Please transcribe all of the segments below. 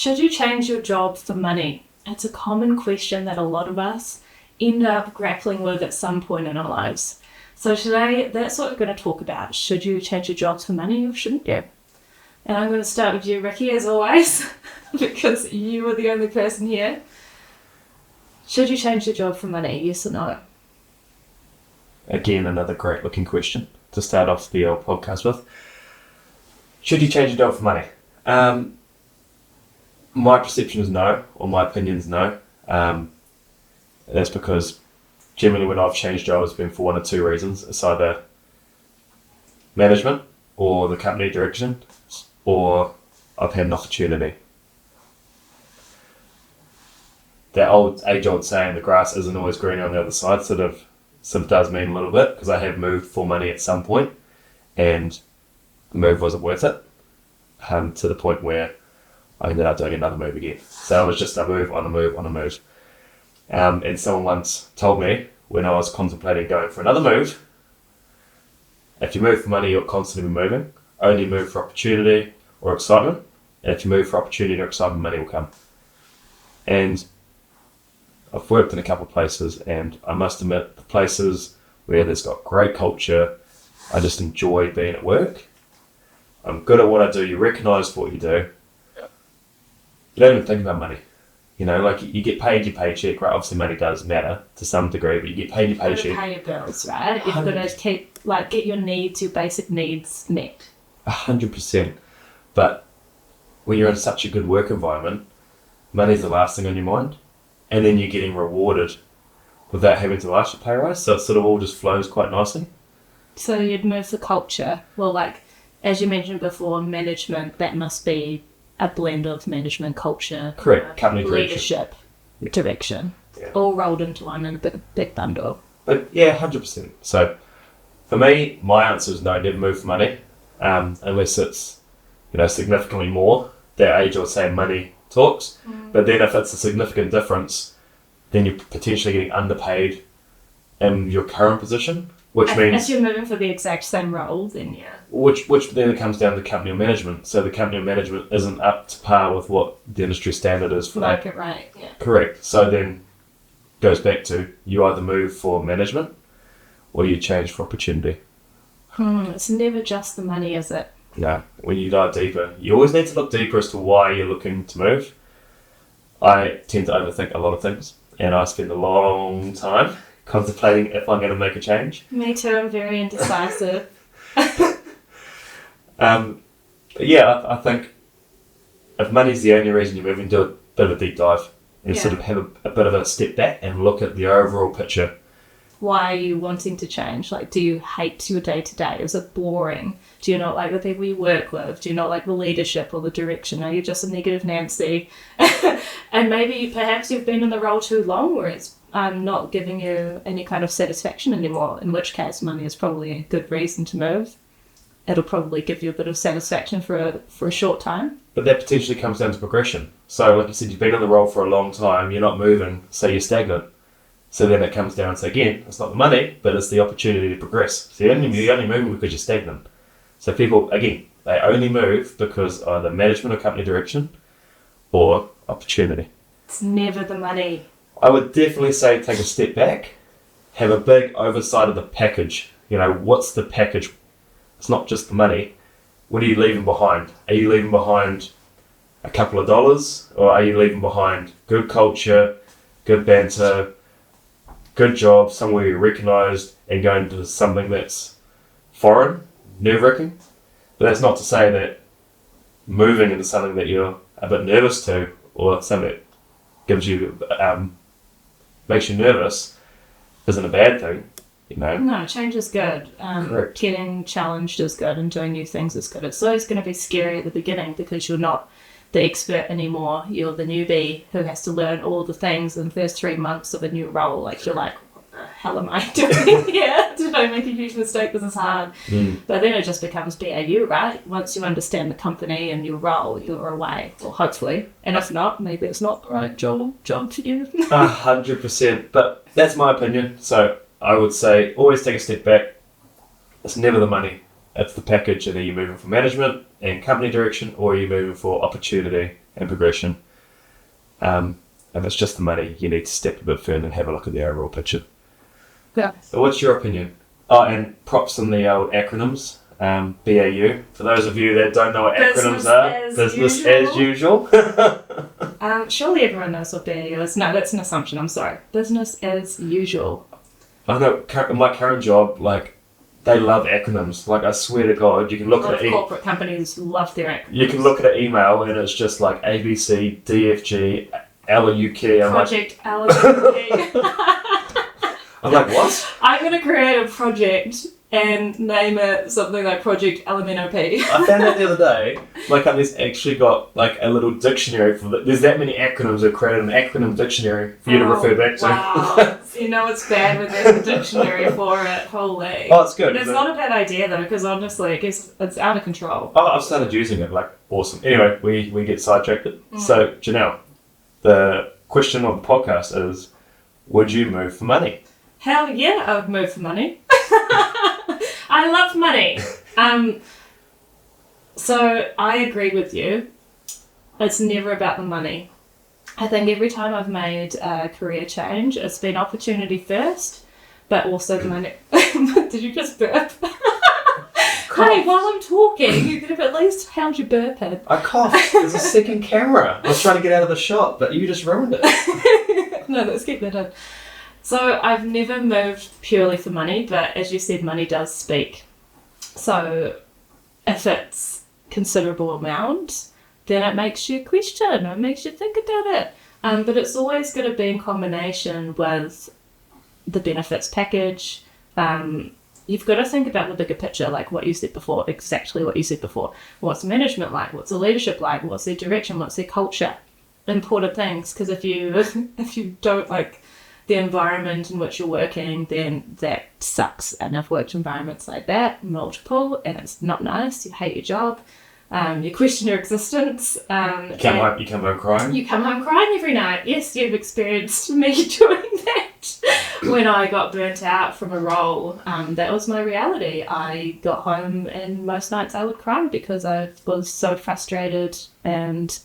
Should you change your job for money? It's a common question that a lot of us end up grappling with at some point in our lives. So today, that's what we're going to talk about. Should you change your jobs for money or shouldn't you? And I'm going to start with you, Ricky, as always, because you are the only person here. Should you change your job for money, yes or no? Again, another great looking question to start off the old podcast with. Should you change your job for money? My perception is no, or my opinion is no. That's because generally when I've changed jobs, it's been for one or two reasons. It's either management or the company direction, or I've had an opportunity. That age-old saying, the grass isn't always greener on the other side, sort of does mean a little bit, because I have moved for money at some point, and the move wasn't worth it, to the point where I ended up doing another move again. So it was just a move on a move on a move. And someone once told me, when I was contemplating going for another move, if you move for money, you'll constantly be moving. Only move for opportunity or excitement. And if you move for opportunity or excitement, money will come. And I've worked in a couple of places, and I must admit, the places where there's got great culture, I just enjoy being at work. I'm good at what I do. You recognise what you do. You don't even think about money. You know, like you get paid your paycheck, right? Obviously money does matter to some degree, but you get paid your paycheck. You've got to pay your bills, right? You've got to get your needs, your basic needs met. 100%. But when you're in such a good work environment, money's the last thing on your mind. And then you're getting rewarded without having to ask for pay rise. So it sort of all just flows quite nicely. So you'd move for culture. Well, like, as you mentioned before, management, that must be a blend of management, culture, correct, company leadership, direction, all rolled into one in a big bundle. But yeah, 100%. So for me, my answer is no, never move for money, unless it's significantly more. That age or say money talks, but then if it's a significant difference, then you're potentially getting underpaid in your current position, which means if you're moving for the exact same role, then yeah. Which then comes down to company or management. So the company or management isn't up to par with what the industry standard is for market rate. Yeah. Correct. So then goes back to you either move for management or you change for opportunity. It's never just the money, is it? No. When you dive deeper, you always need to look deeper as to why you're looking to move. I tend to overthink a lot of things, and I spend a long time contemplating if I'm going to make a change. Me too, I'm very indecisive. But yeah, I think if money's the only reason you're moving, do a bit of a deep dive and sort of have a bit of a step back and look at the overall picture. Why are you wanting to change? Like, do you hate your day-to-day? Is it boring? Do you not like the people you work with? Do you not like the leadership or the direction? Are you just a negative Nancy? And maybe perhaps you've been in the role too long where it's not giving you any kind of satisfaction anymore, in which case money is probably a good reason to move. It'll probably give you a bit of satisfaction for a short time. But that potentially comes down to progression. So like you said, you've been in the role for a long time, you're not moving, so you're stagnant. So then it comes down to, again, it's not the money, but it's the opportunity to progress. So you're only moving because you're stagnant. So people, again, they only move because either management or company direction or opportunity. It's never the money. I would definitely say take a step back, have a big oversight of the package. What's the package? It's not just the money. What are you leaving behind? Are you leaving behind a couple of dollars, or are you leaving behind good culture, good banter, good job, somewhere you're recognised, and going to something that's foreign, nerve-wracking? But that's not to say that moving into something that you're a bit nervous to, or something that gives you, makes you nervous, isn't a bad thing. No, change is good. Correct. Getting challenged is good, and doing new things is good. It's always going to be scary at the beginning because you're not the expert anymore. You're the newbie who has to learn all the things in the first 3 months of a new role. Like, you're like, what the hell am I doing here? Did I make a huge mistake? This is hard. But then it just becomes BAU, right? Once you understand the company and your role, you're away, or hopefully. And if not, maybe it's not the right job for you. 100%. But that's my opinion. So I would say always take a step back. It's never the money. It's the package, and are you moving for management and company direction, or are you moving for opportunity and progression. If it's just the money, you need to step a bit further and have a look at the overall picture. Yeah. So what's your opinion? Oh, and props on the old acronyms. BAU. For those of you that don't know what acronyms are, business as usual. Surely everyone knows what BAU is. No, that's an assumption. I'm sorry. Business as usual. I know. In my current job, like, they love acronyms. Like, I swear to God, you can look at corporate companies love their acronyms. You can look at an email and it's just like ABC, DFG, LUK. Project LUK. I'm like, what? I'm going to create a project and name it something like Project LMNOP. I found out the other day, my company's actually got like a little dictionary for there's that many acronyms. They've created an acronym dictionary for you to refer back to. Wow. You know it's bad when there's a dictionary for it. Holy. Oh, it's good. It's not a bad idea though, because honestly, it's out of control. Oh, I've started using it. Like, awesome. Anyway, we get sidetracked. So, Janelle, the question of the podcast is, would you move for money? Hell yeah, I would move for money. I love money. So I agree with you. It's never about the money. I think every time I've made a career change, it's been opportunity first, but also the money. Did you just burp? Hey, while I'm talking, you could have at least held your burp in. I coughed. There's a second camera. I was trying to get out of the shot, but you just ruined it. No, let's keep that in. So I've never moved purely for money, but as you said, money does speak. So if it's considerable amount, then it makes you question, it makes you think about it. But it's always going to be in combination with the benefits package. You've got to think about the bigger picture, like what you said before, exactly what you said before. What's management like? What's the leadership like? What's their direction? What's their culture? Important things, because if you don't like the environment in which you're working, then that sucks. And I've worked in environments like that, multiple, and it's not nice. You hate your job. You question your existence. You come home crying? You come home crying every night. Yes, you've experienced me doing that. When I got burnt out from a role, that was my reality. I got home and most nights I would cry because I was so frustrated and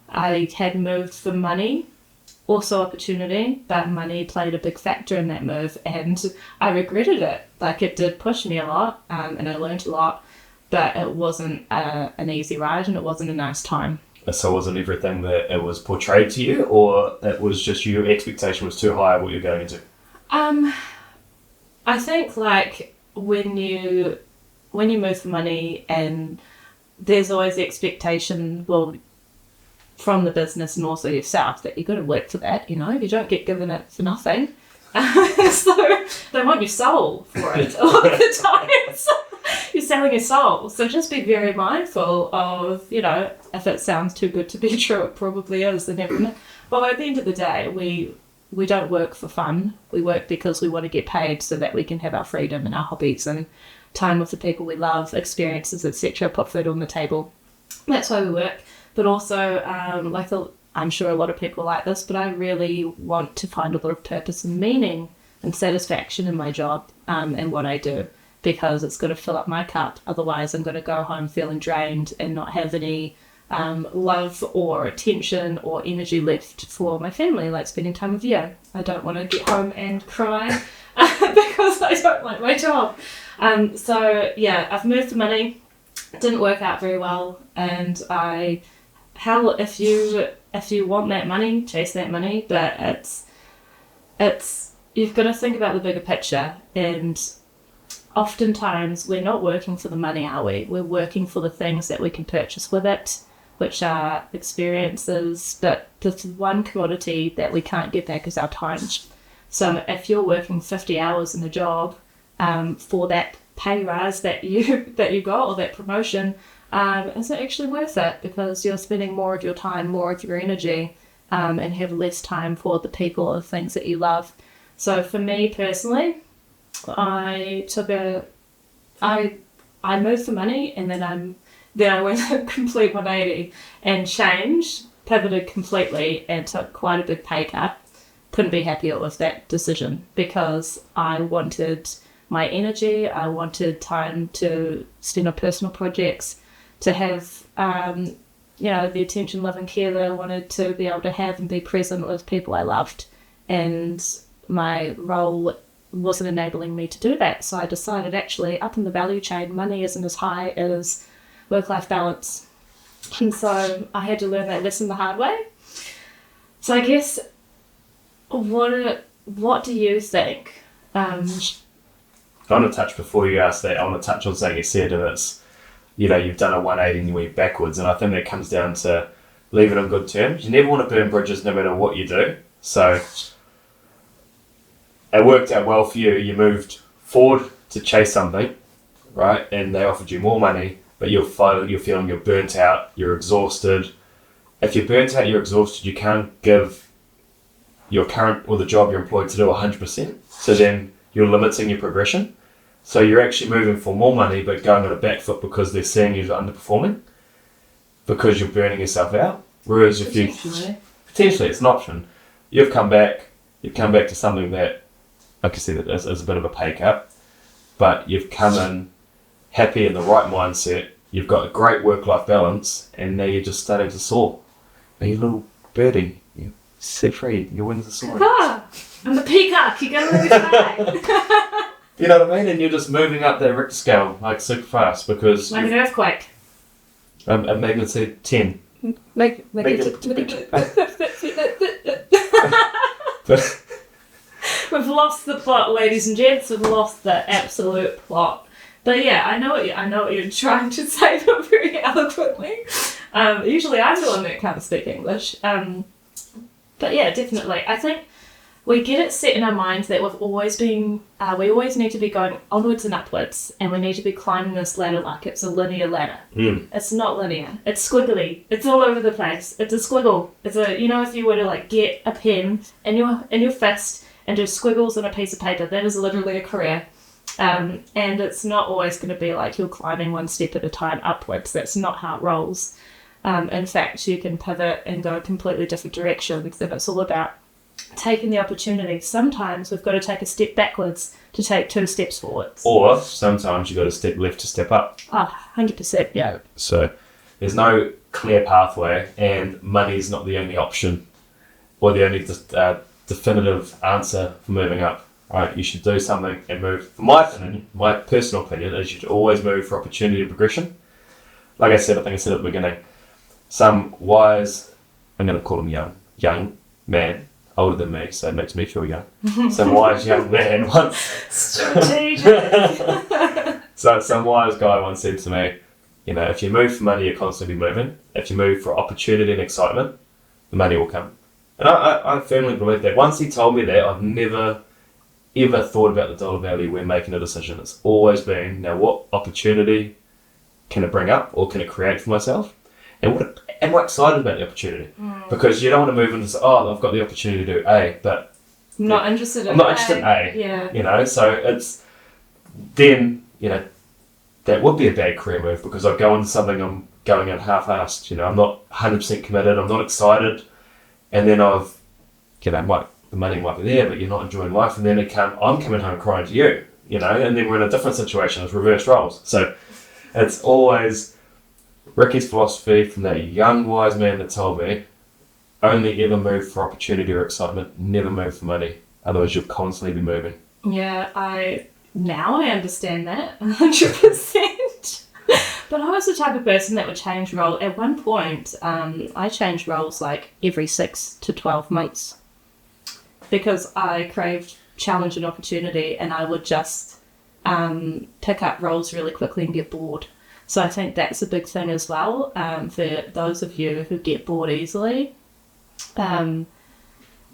I had moved for money. Also opportunity, but money played a big factor in that move and I regretted it. Like, it did push me a lot, and I learned a lot, but it wasn't an easy ride and it wasn't a nice time. So wasn't everything that it was portrayed to you, or it was just your expectation was too high of what you're going into? I think like when you move for money, and there's always the expectation, well, from the business and also yourself, that you've got to work for that, you know, you don't get given it for nothing. So they want your soul for it a lot of the time. So you're selling your soul. So just be very mindful of, you know, if it sounds too good to be true, it probably is. And well, at the end of the day, we don't work for fun. We work because we want to get paid so that we can have our freedom and our hobbies and time with the people we love, experiences, etc., put food on the table. That's why we work. But also, I'm sure a lot of people like this, but I really want to find a lot of purpose and meaning and satisfaction in my job and what I do, because it's going to fill up my cup. Otherwise, I'm going to go home feeling drained and not have any love or attention or energy left for my family, like spending time with you. I don't want to get home and cry because I don't like my job. So, yeah, I've moved for money. It didn't work out very well, and if you want that money, chase that money, but it's you've got to think about the bigger picture, and oftentimes we're not working for the money, are we? We're working for the things that we can purchase with it, which are experiences, but the one commodity that we can't get back is our time. So if you're working 50 hours in a job for that pay rise that you got, or that promotion, is it actually worth it? Because you're spending more of your time, more of your energy, and have less time for the people or the things that you love. So for me personally, I moved for money, and then I went a complete 180 and changed, pivoted completely, and took quite a big pay cut. Couldn't be happier with that decision, because I wanted my energy, I wanted time to spend on personal projects, to have the attention, love and care that I wanted to be able to have and be present with people I loved. And my role wasn't enabling me to do that. So I decided actually up in the value chain, money isn't as high as work-life balance. And so I had to learn that lesson the hard way. So I guess, what do you think? I want to touch, before you ask that, I want to touch on something you said, and it's, you've done a 180 and you went backwards, and I think that comes down to leave it on good terms. You never want to burn bridges no matter what you do. So it worked out well for you. You moved forward to chase something, right? And they offered you more money, but you're feeling you're burnt out, you're exhausted. If you're burnt out, you're exhausted, you can't give your current or the job you're employed to do 100%. So then you're limiting your progression. So you're actually moving for more money, but going on a back foot because they're seeing you underperforming, because you're burning yourself out. Whereas if potentially it's an option. You've come back to something that, like I said, is a bit of a pay cut, but you've come in happy, in the right mindset, you've got a great work-life balance, and now you're just starting to soar. Now you little birdie, you set free, your wings are soaring. I'm a peacock, you gotta look at You know what I mean? And you're just moving up that Richter scale like super fast, because like an earthquake. A magnitude 10. But we've lost the plot, ladies and gents. We've lost the absolute plot. But yeah, I know what you're trying to say, but very eloquently. Usually I'm the one that can't speak English. But yeah, definitely. I think we get it set in our minds that we always need to be going onwards and upwards, and we need to be climbing this ladder like it's a linear ladder. It's not linear. It's squiggly. It's all over the place. It's a squiggle. It's if you were to like get a pen in your fist and do squiggles on a piece of paper, that is literally a career. And it's not always going to be like you're climbing one step at a time upwards. That's not how it rolls. In fact, you can pivot and go a completely different direction, because it's all about taking the opportunity. Sometimes we've got to take a step backwards to take 2 steps forwards. Or sometimes you've got to step left to step up. 100%, yeah. So there's no clear pathway, and money's not the only option or the only definitive answer for moving up. Right, you should do something and move. For my opinion, my personal opinion, is you should always move for opportunity and progression. Like I said, I think I said at the beginning, some wise, I'm going to call him young man, older than me, so it makes me feel young. Some wise young man once... Strategic! So some wise guy once said to me, if you move for money, you're constantly moving. If you move for opportunity and excitement, the money will come. And I firmly believe that. Once he told me that, I've never ever thought about the dollar value when making a decision. It's always been, now what opportunity can it bring up or can it create for myself? And what am I excited about the opportunity? Because you don't want to move into, I've got the opportunity to do A, but I'm not interested in A. Yeah. So it's then, that would be a bad career move, because I go into something I'm going in half-assed. I'm not 100% committed, I'm not excited, and then the money might be there, but you're not enjoying life, and then I'm coming home crying to you, and then we're in a different situation. It's reverse roles. So it's always Ricky's philosophy from that young wise man that told me, only ever move for opportunity or excitement, never move for money. Otherwise you'll constantly be moving. Yeah, I understand that 100%. But I was the type of person that would change role. At one point, I changed roles like every 6 to 12 months, because I craved challenge and opportunity, and I would just pick up roles really quickly and get bored. So I think that's a big thing as well, for those of you who get bored easily.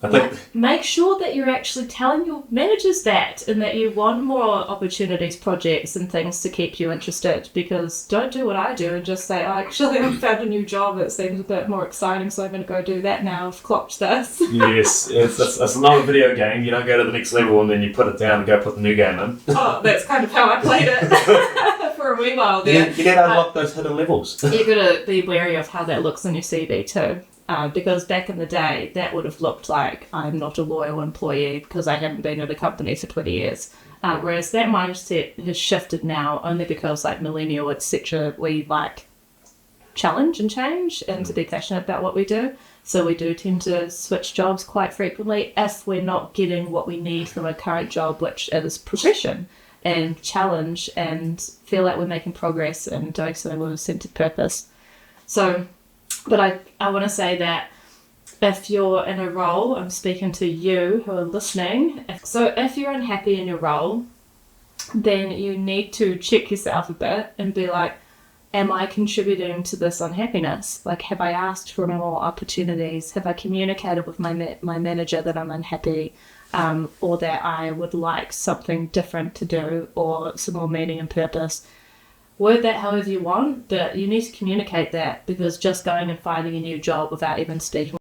I think make sure that you're actually telling your managers that, and that you want more opportunities, projects and things to keep you interested, because don't do what I do and just say, actually I've found a new job that seems a bit more exciting, so I'm going to go do that now. I've clocked this. Yes, it's not a video game. You don't go to the next level and then you put it down and go put the new game in. That's kind of how I played it for a wee while there. You need to unlock those hidden levels. You've got to be wary of how that looks on your CV too. Because back in the day, that would have looked like I'm not a loyal employee because I haven't been at a company for 20 years. Whereas that mindset has shifted now, only because millennial, etc., we challenge and change and to be passionate about what we do. So we do tend to switch jobs quite frequently if we're not getting what we need from a current job, which is progression and challenge and feel like we're making progress and doing something with a sense of purpose. So, but I want to say that if you're in a role, I'm speaking to you who are listening, so if you're unhappy in your role, then you need to check yourself a bit and be like, am I contributing to this unhappiness? Like, have I asked for more opportunities? Have I communicated with my manager that I'm unhappy, or that I would like something different to do or some more meaning and purpose? Word that however you want, but you need to communicate that, because just going and finding a new job without even speaking